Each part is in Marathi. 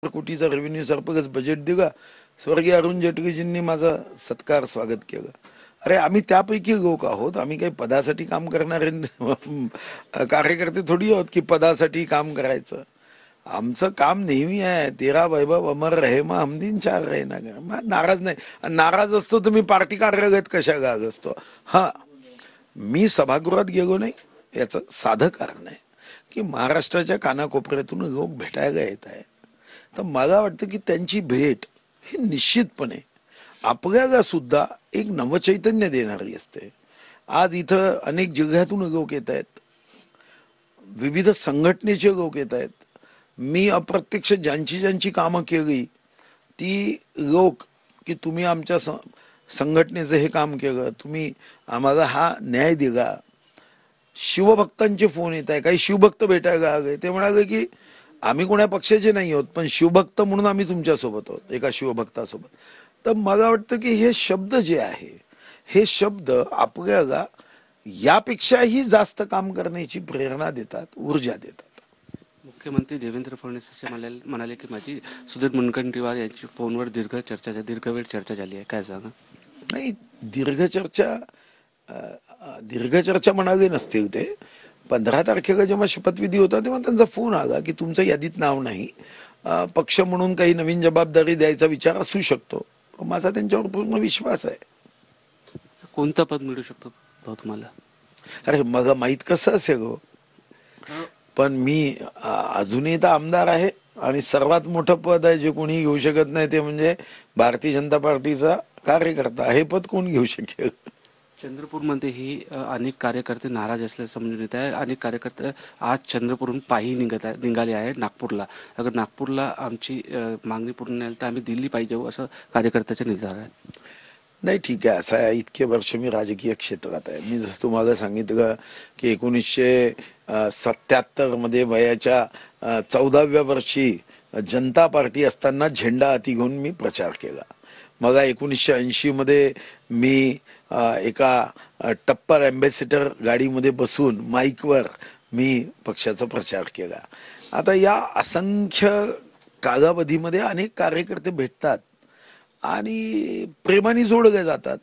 कोटीचा रेव्हेन्यू सरपगस बजेट दिला. स्वर्गीय अरुण जेटलीजींनी माझा सत्कार स्वागत केलं. अरे आम्ही त्यापैकी लोक आहोत. आम्ही काही पदासाठी काम करणारे कार्यकर्ते थोडी आहोत की पदासाठी काम करायचं. आमचं काम नेहमी आहे, तेरा वैभव अमर रहे मा हमदीन चार रहे ना. नाराज नाही. नाराज असतो तर मी पार्टी कार्यालयात कशा गाग असतो. हा, मी सभागृहात गेलो नाही याचं साधं कारण आहे की महाराष्ट्राच्या कानाकोपऱ्यातून लोक भेटायला येत आहे. तर मला वाटतं की त्यांची भेट ही निश्चितपणे आपल्याला सुद्धा एक नवचैतन्य देणारी असते. आज इथं अनेक जिल्ह्यातून लोक येत आहेत, विविध संघटनेचे लोक येत आहेत. मी अप्रत्यक्ष ज्यांची कामं केली ती लोक की तुम्ही आमच्या संघटनेचं हे काम केलं, तुम्ही आम्हाला हा न्याय दिला. शिवभक्तांचे फोन येत आहे, काही शिवभक्त भेटायला आले. ते म्हणाले की आम्ही कोणा पक्षाचे नाही आहोत पण शिवभक्त म्हणून आम्ही तुमच्यासोबत आहोत, एका शिवभक्तासोबत. तर मला वाटतं की हे शब्द जे आहे हे शब्द आपल्याला यापेक्षाही जास्त काम करण्याची प्रेरणा देतात, ऊर्जा देतात. मुख्यमंत्री देवेंद्र फडणवीस असे म्हणाले की माझी सुधीर मुनगंटीवार यांची फोनवर दीर्घ वेळ चर्चा झाली आहे. काय सांगा? नाही, दीर्घ चर्चा म्हणाले नसतील ते. 15 तारखेला जेव्हा शपथविधी होता तेव्हा त्यांचा फोन आला की तुमचं यादीत नाव नाही, पक्ष म्हणून काही नवीन जबाबदारी द्यायचा विचार असू शकतो. माझा त्यांच्यावर पूर्ण विश्वास आहे. कोणतं पद मिळू शकतो तुम्हाला? अरे मग माहीत कसं असेल हो. पण मी अजूनही तर आमदार आहे आणि सर्वात मोठं पद आहे जे कोणी घेऊ शकत नाही ते म्हणजे भारतीय जनता पार्टीचा कार्यकर्ता. हे पद कोण घेऊ शकेल? चंद्रपूरमध्ये ही अनेक कार्यकर्ते नाराज असल्याचं समजून येत आहे. अनेक कार्यकर्ते आज चंद्रपूरहून पायी निघाले आहे नागपूरला. अगर नागपूरला आमची मागणी पूर्ण नाही तर आम्ही दिल्ली पाहिजे असं कार्यकर्त्याचा निर्धार आहे. नाही, ठीक आहे. असं आहे, इतके वर्ष मी राजकीय क्षेत्रात आहे. मी जसं तुम्हाला सांगितलं की 1977 मध्ये वयाच्या 14व्या वर्षी जनता पार्टी असताना झेंडा हाती घेऊन मी प्रचार केला. मला 1980 मध्ये मी एका टप्पर अँबॅसेडर गाडीमध्ये बसून माईकवर मी पक्षाचा प्रचार केला. आता या असंख्य कालावधीमध्ये अनेक कार्यकर्ते भेटतात आणि प्रेमाने जोडले जातात,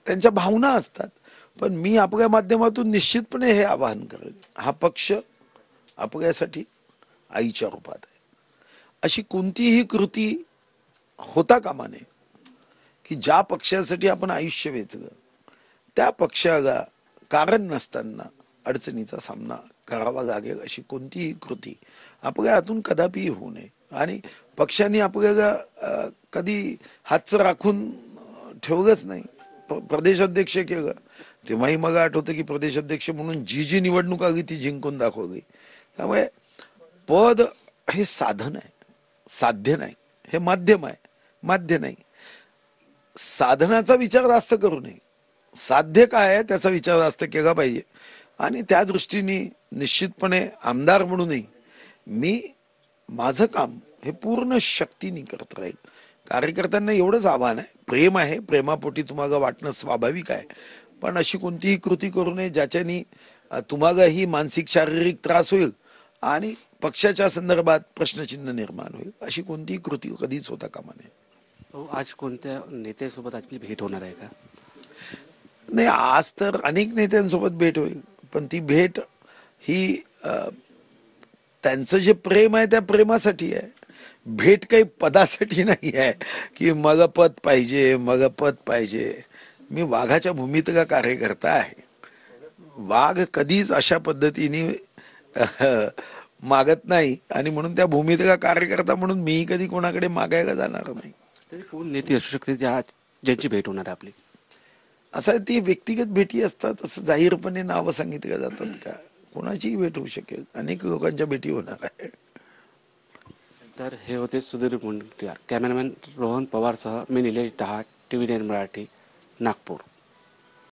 त्यांच्या भावना असतात. पण मी आपल्या माध्यमातून निश्चितपणे हे आवाहन करेन, हा पक्ष आपल्यासाठी आईच्या रूपात आहे. अशी कोणतीही कृती होता कामा नये की ज्या पक्षासाठी आपण आयुष्य वेचलं त्या पक्षाला कारण नसताना अडचणीचा सामना करावा लागेल अशी कोणतीही कृती आपल्या हातून कदापि होऊ नये. आणि पक्षाने आपल्याला कधी हातचं राखून ठेवलंच नाही. प्रदेशाध्यक्ष केलं तेव्हाही मला आठवतं की प्रदेशाध्यक्ष म्हणून जी निवडणूक आली ती जिंकून दाखवली. त्यामुळे पद हे साधन आहे, साध्य नाही. हे माध्यम आहे, माध्य नाही. साधनाचा विचार जास्त करू नये, साध्य काय आहे त्याचा विचार जास्त केला पाहिजे. आणि त्या दृष्टीने निश्चितपणे आमदार म्हणूनही मी माझं काम हे पूर्ण शक्तीने करत राहील. कार्यकर्त्यांना एवढंच आव्हान आहे, प्रेम आहे, प्रेमापोटी तुम्हाला वाटणं स्वाभाविक आहे. पण अशी कोणतीही कृती करू नये ज्याच्यानी तुम्हालाही मानसिक शारीरिक त्रास होईल आणि पक्षाच्या संदर्भात प्रश्नचिन्ह निर्माण होईल. अशी कोणतीही कृती कधीच होता कामा नये. आज कोणत्या नेत्यासोबत आपली भेट होणार आहे का? नाही, आज तर अनेक नेत्यांसोबत भेट होईल, पण ती भेट ही त्यांचं जे प्रेम आहे त्या प्रेमासाठी आहे. भेट काही पदासाठी नाही आहे की मला पद पाहिजे, मला पद पाहिजे. मी वाघाच्या भूमीतला कार्यकर्ता आहे. वाघ कधीच अशा पद्धतीने मागत नाही आणि म्हणून त्या भूमीतला कार्यकर्ता म्हणून मीही कधी कोणाकडे मागायला जाणार नाही. तरी कोण नेते असू शकते ज्यांची भेट होणार आहे आपली? असं ती व्यक्तिगत भेटी असतात, असं जाहीरपणे नावं सांगितल्या जातात का? कोणाचीही भेट होऊ शकेल, अनेक लोकांच्या भेटी होणार आहे. तर हे होते सुधीर मुनगंटीवार. कॅमेरामॅन रोहन पवारसह मी निलेश डहाट, TV9 मराठी, नागपूर.